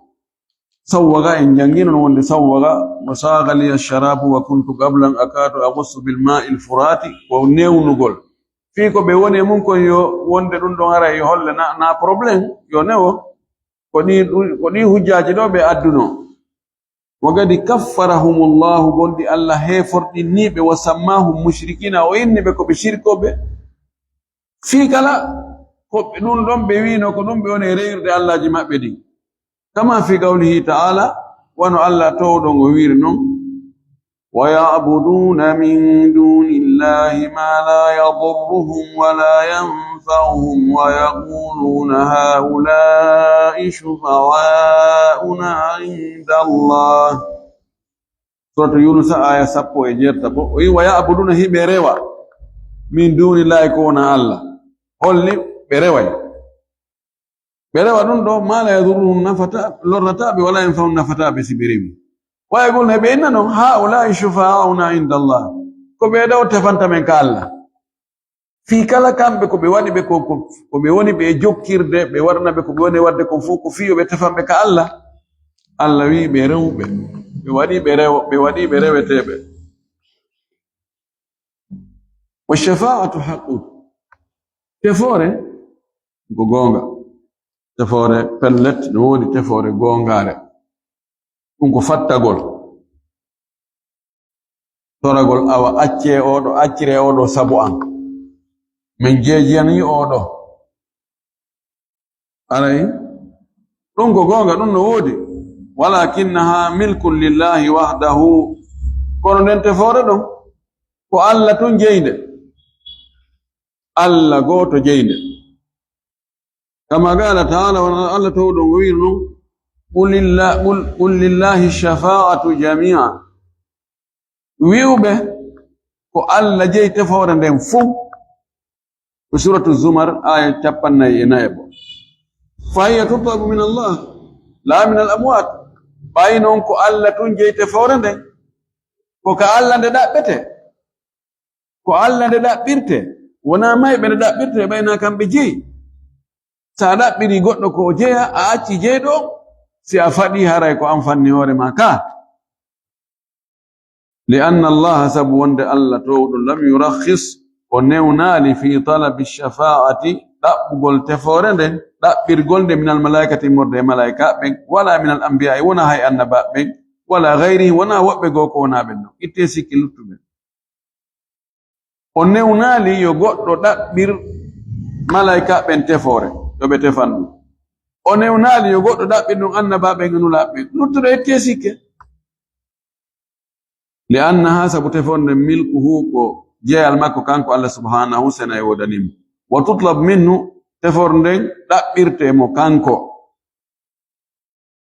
Sawwaga en janginon wonde sawwaga, wasaga li ash-sharabu wa kuntu qablan akadu aghussu bil ma'i al-furati, ko newnugol fi ko ɓe woni mum kon yo wonde ɗum ɗon ara yo holle na probléme yo newo ko ɗi hujjaji ɗo ɓe adduno. Wagadi kaffarahumullahu, gondi Allah heforɗinniɓe, wa sammahum mushrikina, o inni ɓe ko ɓe shirkoɓe. fi kala ko ɗum ɗon ɓe wino ko ɗum ɓe woni reyrde Allahji maɓɓe ɗin kama fi qawlihi ta'ala wano Allah towɗon o wiri non wa ya'buduna min dunillahi ma la yadurruhum wa la yanfa'uhum wa yaquluna haula'i shufa'auna 'inda Allah. Suratu Yunus aya 10 o wi wa ya'buduna hiɓe rewa min dunillahi ko wona Allah holli ɓe reway ɓe rewa ɗum ɗo ma la yadurruhum nafata lornataɓe wala yanfa'uhum nafataɓe si ɓe rewi wa yaquluna ɓe inna non haula'i shufa'auna 'inda Allah ko ɓe ɗo tefanta men ka Allah fi kala kamɓe ko ɓe waɗi ɓe ko ɓe woni ɓe jokkirde ɓe waɗana ɓe ko ɓe woni wadde ko fuu ko fiyo ɓe tefanɓe ka Allah Allah wi ɓe rewɓe ɓe waɗi ɓe reweteɓe wa shafa'atu haqqun tefore ko gonga tefore pellet no woni tefore gongare ɗum ko fattagol toragol awa accire oɗo sabu an min jeejiyani oɗo aray ɗum ko gonga ɗum no woodi walakinnaha milkun lillahi wahdahu kono nden tefore ɗon ko Allah tun jeynde Allah goto jeynde kama qala ta'ala wa Allah tawɗon o wiri non qul lillahi shafa'atu jami'a wi'uɓe ko Allah jeyi tefore nden fuu ko suratu Zumar aya 54 fa hiya tutlabu min Allah la min al-amwat ɓayi noon ko Allah tun jeyi tefore nden ko ka Allah nde ɗaɓɓete ko Allah nde ɗaɓɓirte wona mayɓe nde ɗaɓɓirte ɓayna kamɓe jeyi sa ɗaɓɓiri goɗɗo ko jeya a acci jeyɗo si a faɗi haray ko an fanni hoore ma ka li anna Allah sabu wonde Allah towɗum lam yurakhis o newnali fi talabi shafa'ati ɗaɓɓugol tefore nden ɗaɓɓirgol nde minal malaikati morde e malaika ɓen wala minal anbiya wona hay annaba ɓen wala gayrihi wona woɓɓe goo ko wona ɓen ɗon itte sikki luttuɓe o newnali yo goɗɗo ɗaɓɓir malaika ɓen tefore yo ɓe tefan ɗum o newnali yo goɗɗo ɗaɓɓir ɗum annaba ɓen enulaɓe luttuɗo itte sikke li annaha sabu tefonde milkuhu ko jeyal makko kanko Allah subhanahu sena e wodanimo wa tutlab minhu tefor nden ɗaɓɓirtemo kanko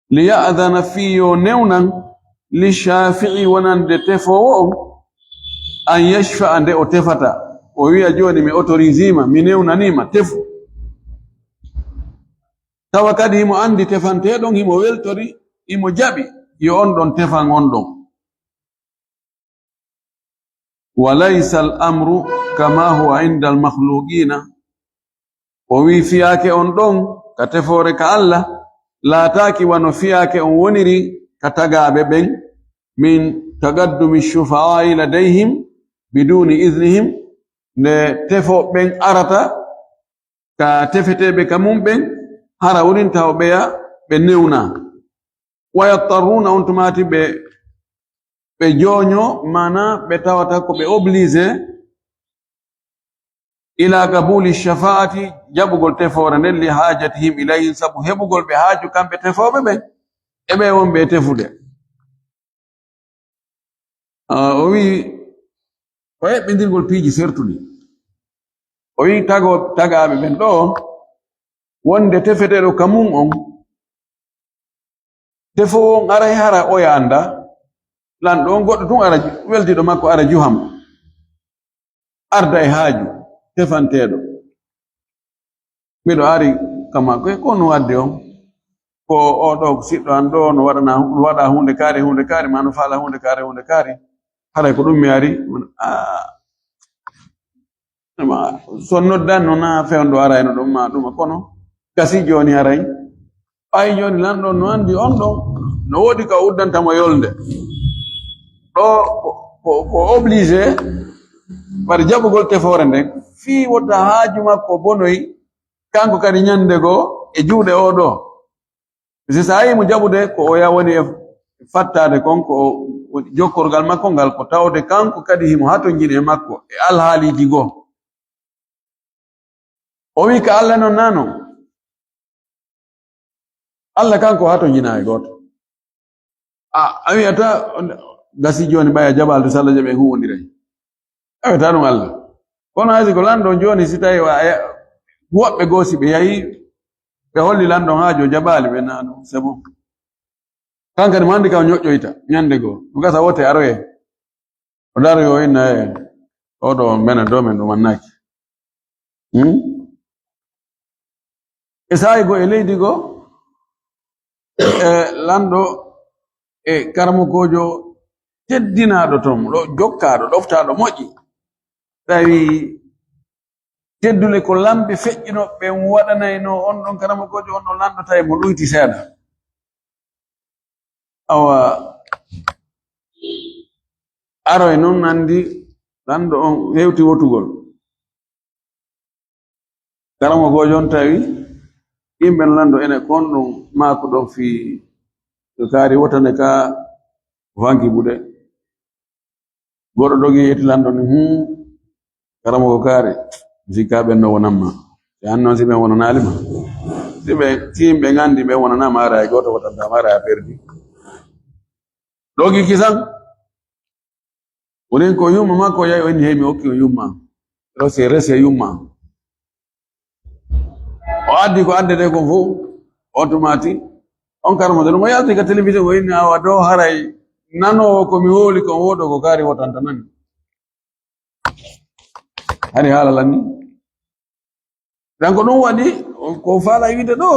li ya'dhana fi yo newnan li shafi'i wonande tefowo on an yashfa'a nde o tefata o wiya joni mi autorisima mi newnanima tefu tawa kadi himo andi tefanteɗon himo weltori himo jaɓi yo on ɗon tefan on ɗon walaysa al amru kama huwa inda al makhluqina o wi fiyake on ɗon ka tefore ka Allah laataki wano fiyake on woniri ka tagaɓe ɓen min tagaddumi shufa'i ladayhim biduni iznihim nde tefo ɓen arata ka tefeteɓe ka mum ɓen hara wurinta o ɓeya ɓe newna wa yattarruna on tumati ɓe joño mana ɓe tawata ko ɓe obligé ila qabuli shafa'ati jaɓugol tefore nden li hajatihim ilayhim sabu heɓugol ɓe haaju kamɓe tefoɓe ɓen eɓe won ɓe tefude o wi o heɓɓindirgol piiji sertuɗi o wi tagaɓe ɓen ɗo wonde tefeteɗo kamum on tefowo on aray hara oya anda lanɗo on goɗɗo tun ara weltiɗo makko ara juham arda e haaju tefanteɗo miɗo ari kama ko no wadde on ko oɗo siɗɗo an ɗo no waɗa hunde kaari ma no faala hunde kaari haray ko ɗum mi ari so noddan no na fewndo arayno ɗum ma ɗuma kono gasi joni haray ɓayi joni lanɗo no andi on ɗon no woodi ka uddantamo yolde ɗo ko obligé bar jaɓugol tefore nden fii wotta haaju makko bonoyi kanko kadi ñande goo e juuɗe oɗo si sa yimo jaɓude ko o woni e fattade kon ko jokkorgal makko ngal ko tawde kanko kadi himo hato jiɗi e makko e alhaaliji goo o wi ka Allah non nano Allah kanko hato jinaay goto awi ata gasi joni baya jabal to sala jabe huwondiray awi ta ɗum Allah kono haysi ko lando joni si tawi woɓɓe goosi ɓe yahi ɓe holli lando haajo jabali ɓe nano c'est bon kankadi mo andi ka ñoƴƴoyta ñande goo ɗum gasa wote aroye o daro yo inna oɗo mena do men ɗum annaki e sayi go e leydi go lando e karamokojo teddinaɗo tom ɗo jokkaɗo ɗoftaɗo moƴƴi tawi teddule ko lamɓe feƴƴino ɓe waɗanayno on ɗon karamokojo on ɗon lando tawi mo ɗuyti seeɗa awa aroy noon andi lando on hewti wotugol karamokojo on tawi yimɓe lando ene kon ɗum maako ɗon fi to kaari wotane ka vanki buɗe goɗɗo dogi yeti lando ni karamoko kaari sikka ɓen no wonanma e an noon si ɓen wonanalima si yimɓe gandi ɓe wonanama ara e goto wotantama ara a perdi dogi kisan wonin ko yumma makko yahi o inni hey mi hokki o yumma ɗo se rese yumma o addi ko addete ko fof automati on karamo ɗum o yalti ka télévision o inni awa dow haray nanowo komi hooli kon woɗo ko kaari wotanta nani hani haala lanni dan ko ɗum waɗi ko faala wiide ɗo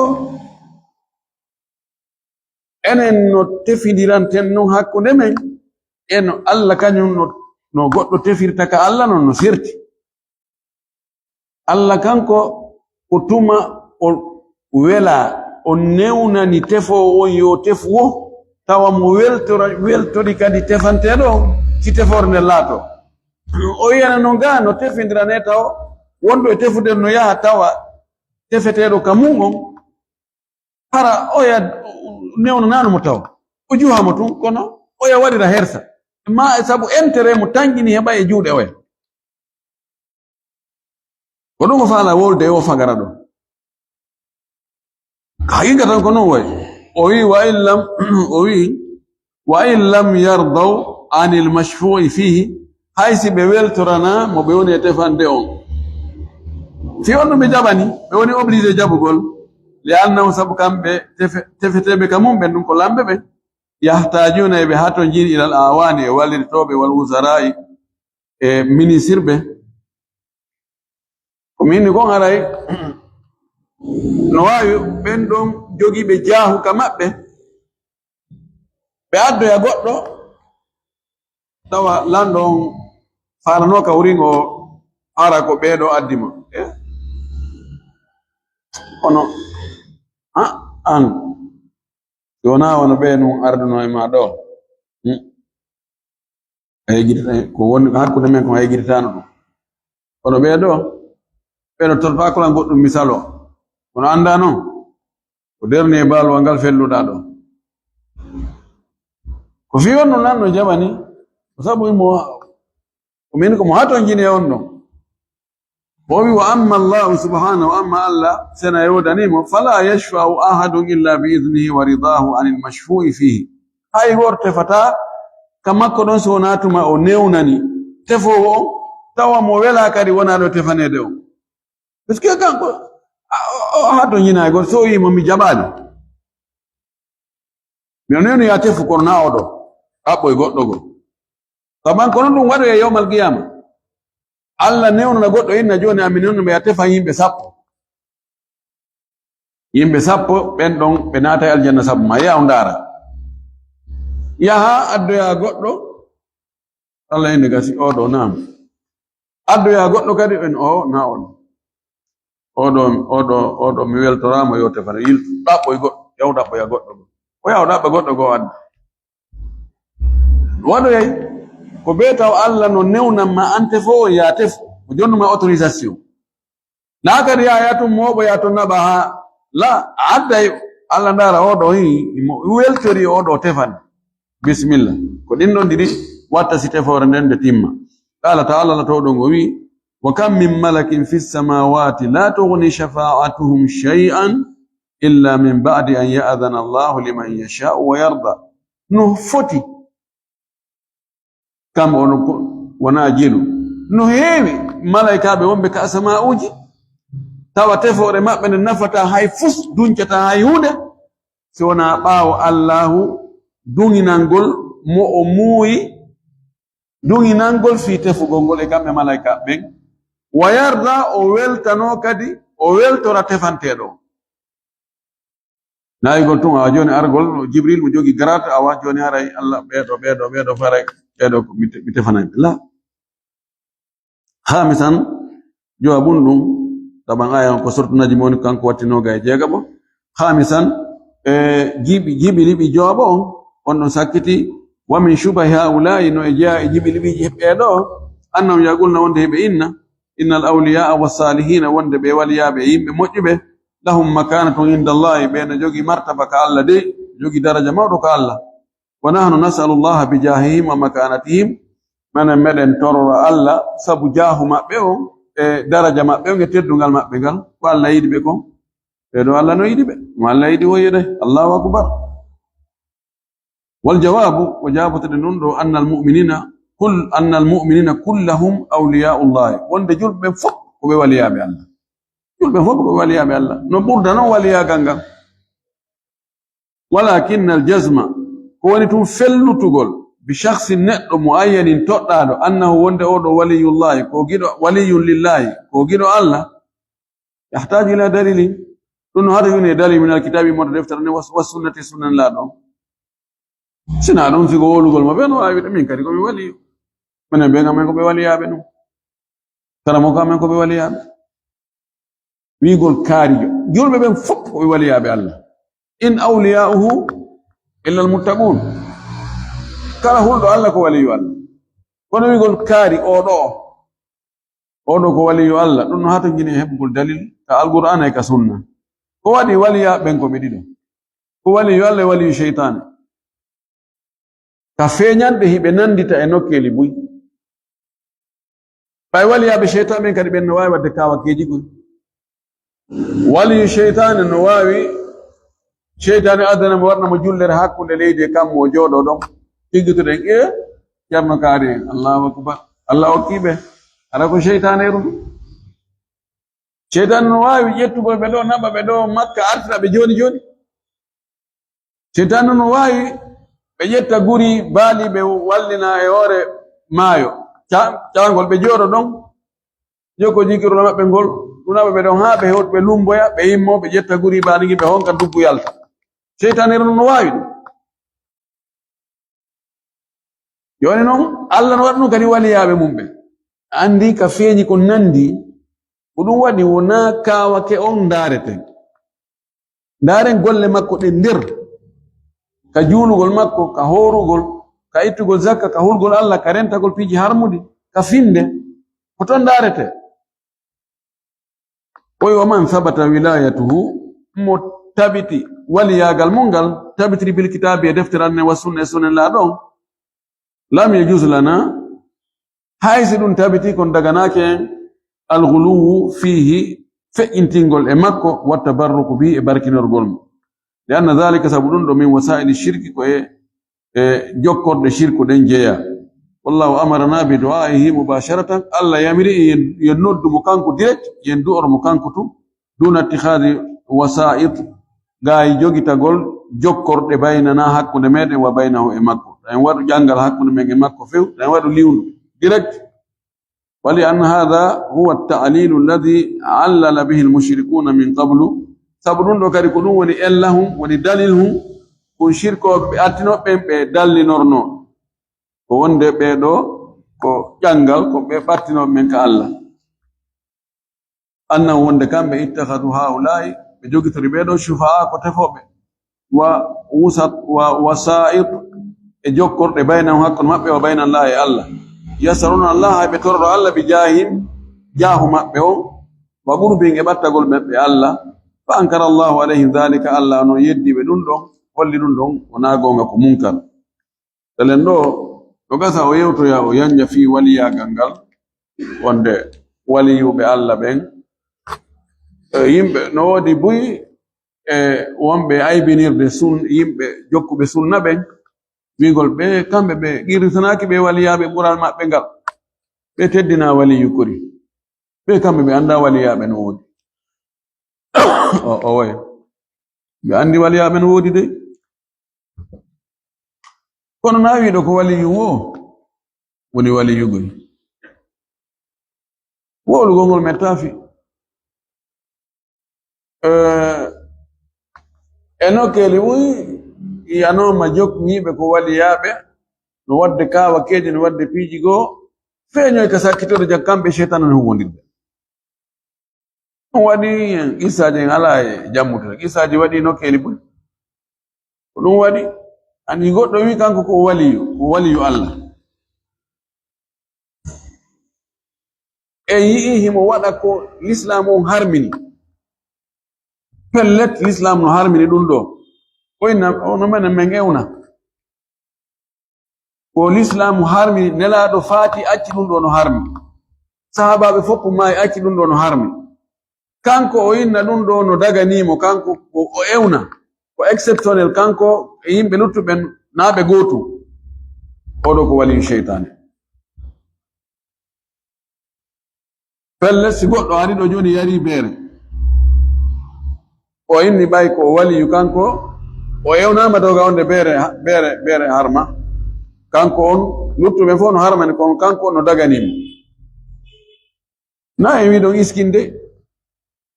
enen no tefidiranten non hakkunde men eno Allah kañum no goɗɗo tefirta ka Allah non no serti Allah kanko ko tuma o wela o newnani tefowo on yo tefu wo tawa mo weltori kadi tefanteɗo si tefore nde laato o yiyana no ga no tefidirane taw wonɗo e tefude no yaha tawa tefeteɗo ka mum on hara oya newnanano mo taw o juhamo tun kono oya waɗira hersa ma sabu intérêt mo tangini heɓa e juuɗe oya ko ɗum o faala wolde o fagara ɗo haqiqa tan ko noon way o wi wa in lam yardaw anil mashfu'i fihi haysi ɓe weltorana mo ɓe woni e tefande on fi on ɗum ɓe jaɓani ɓe woni obligé jaɓugol li annahu sabu kamɓe tefeteɓe ka mum ɓen ɗum ko lamɓe ɓe yahtajuna eɓe ha to jini ilal awani e wallirtoɓe wal wusara'i e minisirɓe ko minni kon aray no wawi ɓen ɗon jogiiɓe jaahu ka maɓɓe ɓe addoya goɗɗo tawa lando on farano ka wuringo ara ko ɓeeɗo addima kono an yona wono ɓe nun arduno e ma ɗo ko woni hakkude men ko haygititano ɗum kono ɓeeɗo tolpa kola goɗɗum misal o kono anda noon ko derni e balwa ngal felluɗa ɗo ko fi on no lanno jaɓani ko sabu min ko mo haton jini e on ɗon o wi wa amma allahu subhanahu amma allah sena yodanimo fala yashfa'u ahadun illa bi idnihi wa ridahu anil mashfu'i fihi hay goto tefata ka makko ɗon so natuma o newnani tefowo on tawa mo wela kadi wona ɗo tefanede on parce que kanko hato jina e goto so wimo mi jaɓani mi newni ya tefu kono na oɗo haɓɓo e goɗɗo go saban kono ɗum waɗo e yawmal qiyama Allah newnana goɗɗo inna joni amin nonno ya tefan yimɓe sappo ɓen ɗon ɓe naata e aljanna sappo ma yaw ndara yaha addoya goɗɗo Allah inde gasi oɗo nam addoya goɗɗo kadi en o na on oɗo mi weltorama yo tefana yiltu ɗaɓɓo e goɗɗo yaw ɗaɓɓoya goɗɗo go o yaw ɗaɓɓa goɗɗo go adda waɗoyay ko be taw Allah no newnan ma ante fo ya tefu o jonnuma autorisation na kadi ya tum moɓo ya to naɓa ha la adday Allah ndara oɗo weltori oɗo tefan bismillah ko ɗin ɗon ɗiɗi watta si tefore nden nde timma qala ta'ala la to ɗon o wi وكم من ملك في السماوات لا تغني شفاعتهم شيئا إلا من بعد أن يأذن الله لمن يشاء ويرضى. نفتي كم وناجلو نهيوي ملائكة بومبك أسماؤجي tawa tefore mabbe ne nafata hay fus duncata hay hunde sona baawo Allahu dunginangol mo o muuyi dunginangol fi tefugol ngol e kambe malaika ben wayarda o weltano kadi o weltora tefantedo naygol tun a joni argol Jibril mo jogi garata awa joni haray Allah beedo faray beedo ko mi tefanay la khamisan jawabun dum taban aya ko surtu najmoni kanko wattino gay jeegabo khamisan jibi libi jawabo on non sakiti wa min shubahi haula'i no jaa jibi libi beedo annam yaqulna wonde be innal awliya was salihin wonde be waliya be yimbe mojjube lahum makanatun inda Allah bayna jogi martaba ka Allah de jogi daraja mawdo ka Allah wa nahnu nas'alu Allah bi jahihim wa makanatihim man meden torora Allah sabu jahuma be o daraja mabbe nge teddungal mabbe gal ko Allah yidi be ko be do Allah no yidi be mo Allah yidi woyede Allahu akbar wal jawabu wajabatu nundo anna al mu'minina kulluhum awliya'ullah wonde julbe fop ko be waliya be Allah julbe fop ko waliya be Allah no burda no waliya ganga walakin al jazma ko woni tum fellutugol بشخص نت معين تطالو أنه وند أودو ولي الله كوجيدو ولي لله كوجيدو الله يحتاج إلى دليل لأنه هذا يوني دليل من الكتاب مرة دفترنا والسنة سنن لا نو سنانون في قولوا ما بينه أي من كاريكو بولي من بينه ما يكو بولي أبنو كلامه كم يكو بولي أب ويقول كاريو يقول بين فك بولي أب الله إن أولياؤه إلا المتقون kala huldo Allah ko waliyu Allah kono wi gol kaari odo ko waliyu Allah dun hata gine hebbul dalil ka alquran e ka sunna ko wadi waliya ben ko bedido ko waliyu Allah waliyu shaytan ka feñande hibe nandita e nokkeli buy bay waliya be shaytan ben kadi ben no wawi wadde kawa keji go waliyu shaytan no wawi shaytan adana mo warna mo jullere hakkunde leydi kam mo jodo don igito den jarno kaari Allahu akbar Allahu akibe ala ko shaytane ru shaytan no wawi yettugo be do naba be do makka arta be joni shaytan no wawi be yetta guri bali be wallina e hore maayo taangol be joro don joko jikiro mabbe ngol dunaba be don ha be hot be lumboya be yimmo be yetta guri bali be honka duggu yalta shaytane no wawi yoni non Allah no wadno kadi waliyabe mumbe andi ka feeji ko nandi dum wadi wona kawa ke on darete daren golle makko de ndir ka juulugol makko ka horugol ka ittugol zakka ka hulgol Allah ka rentagol piji harmudi ka finde ko ton darete wa man sabata wilayatuhu mutabiti waliyagal mungal tabiti bil kitabi deftaran wa sunna la don lam yajuz lana haysidun tabiti kon daganake alghulu fihi fa intingol e makko wa tabarruku bi e barkinorgol lianna dhalika sabudun do min wasail shirki ko e jokkorde shirku den jeya wallahu amarna bi du'aihi mubasharatan alla yamiri yennoddu mo kanko direct yendu or mo kanko tu duna ittikhadi wasa'id gaay jogitagol jokkorde baynana hakkunde meden wa baynahu e makko en wadu jangal hakkunde men e makko few en wadu liwnu direct wali an hadha huwa at-ta'lil alladhi 'allala bihi al-mushrikuna min qablu sabrun do kadi ko dum woni ellahum woni dalilhum ko shirko be atino be dallinorno ko wonde be do ko jangal ko be battino men ka Allah anna wonde kambe ittakhadhu haula'i be jogitori be do shufa'a ko tefobe wa usat wa wasa'id e jokkorde baynahum hakkon mabbe wa bayna Allah e Allah yasaruna Allah be torro Allah bi jahim jahu mabbe o wa gurbin e battagol mabbe Allah fa ankara Allah alayhi dhalika Allah no yeddi be dun don holli dun don wona gonga ko munkar telen do gasa o yewto ya o yanja fi waliya gangal wonde waliyuɓe Allah ɓen yimɓe no woodi buy wonɓe aybinirde yimɓe jokkuɓe sunna ɓen wigol ɓe kamɓe ɓe qirritanaki ɓe waliyaɓe ɓural maɓɓe ngal ɓe teddina waliyu kori ɓe kamɓe ɓe anda waliyaɓe no woodi o way ɓe andi waliyaɓe no woodi de kono na wiɗo ko waliyu wo woni waliyugoy wolugol ngol mettafi enokeli wuy yanoma jokkiɓe ko waliyaɓe no wadde kawa keje no wadde piiji goo feeñoy ka sakkitorde jag kamɓe cheytana no huwodirde ɗum waɗi qissaji en ala e jammutere qissaji waɗi nokkeli buy ko ɗum waɗi andi goɗɗo wi kanko ko waliyu Allah e yii himo waɗa ko l'islam on harmini pellet l'islam no harmini ɗum ɗo oyna ono menen men ewna ko l'islam harmini nelaɗo faati acci ɗum ɗo no harmi sahabaɓe foppu maayi acci ɗum ɗo no harmi kanko o inna ɗum ɗo no daganimo kanko o ewna ko exceptionnel kanko e yimɓe luttuɓen naaɓe gootu oɗo ko waliyu cheytane pelle si goɗɗo ari ɗo joni yari beere o inni ɓay ko waliyu kanko o ewnama doga onde beere harma kanko on luttuɓe fof no harmani kono kanko on no daganimo na en wi ɗon iskinde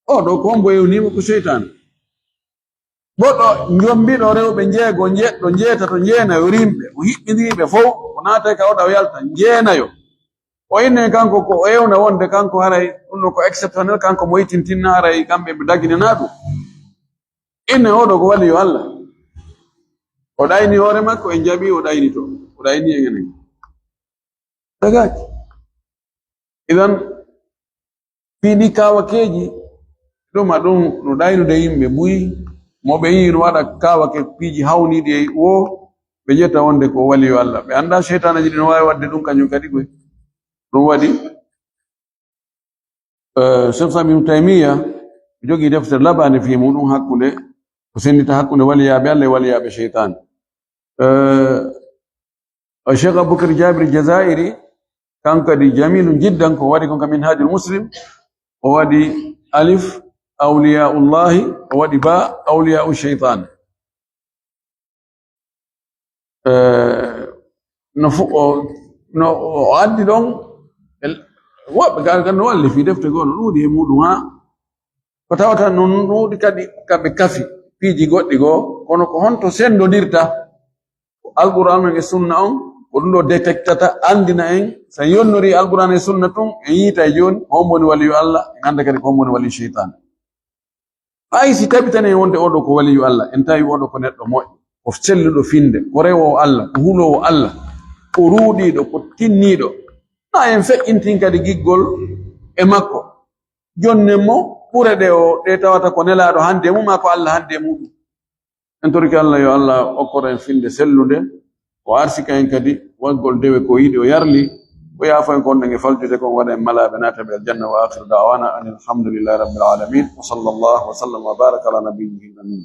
oɗo ko hombo ewnimo ko cheytane goɗɗo jombiɗo rewɓe jeego jeɗɗo jeetato jeenayo rimɓe o hiɓɓidiriɓe fof o naatay ka oɗa o yalta jeenayo o inni kanko ko o ewna wonde kanko haray ɗum ɗo ko exceptionnel kanko mo yitintinna haray kamɓe ɓe daginana ɗum inne oɗo ko waliyo Allah o ɗayni hoore makko en jaɓi o ɗayni to o ɗayni en enen dagaji idan piiɗi kawakeji ɗuma ɗum no ɗaynude yimɓe buyi moɓe yii no waɗa kawake piiji hawniɗi e wo ɓe ƴetta wonde ko waliyo Allah ɓe anda cheytanaji ɗi no wawi wadde ɗum kañum kadi koy ɗum waɗi Cheikh Islam Ibn Taymiya jogi deftere labande fi muɗum hakkunde ko sennita hakkunde waliyaɓe Allah e waliyaɓe cheytane Cheikh Aboubakar Jabir Jazairi kanko kadi jamilum jiddan ko waɗi kon ka minhajul muslim o waɗi alif awliyaullahi o waɗi ba awliyau cheytane no o addi ɗon woɓɓe ga no walli fi defte goo no ɗuuɗi e muɗum ha ko tawata non ɗuuɗi kadi kaɓe kafi piiji goɗɗi goo kono ko honto sendodirta alquran on e sunna on ko ɗum ɗo détectata andina en so yonnori alquran e sunna tun en yiita e joni homboni waliyu Allah en anda kadi ko homboni waliyu cheytane hay si tabitane wonde oɗo ko waliyu Allah en tawi oɗo ko neɗɗo moƴƴo ko selluɗo finde ko rewowo Allah ko hulowo Allah ko ruuɗiɗo ko tinniɗo na en feƴƴintin kadi giggol e makko jonnen mo ɓure ɗe tawata ko nelaɗo hande mum ma ko Allah hande muɗum en torki Allah yo Allah okkora en finde sellude o arsika en kadi waggol dewe ko yiɗi o yarli o yaafo en kon nge faljude kon waɗa en malaɓe naataɓe aljanna wa akhiru da'wana anil hamdulillahi rabbil alamin wa sallallahu wa sallam wa baraka ala nabiyyihi amin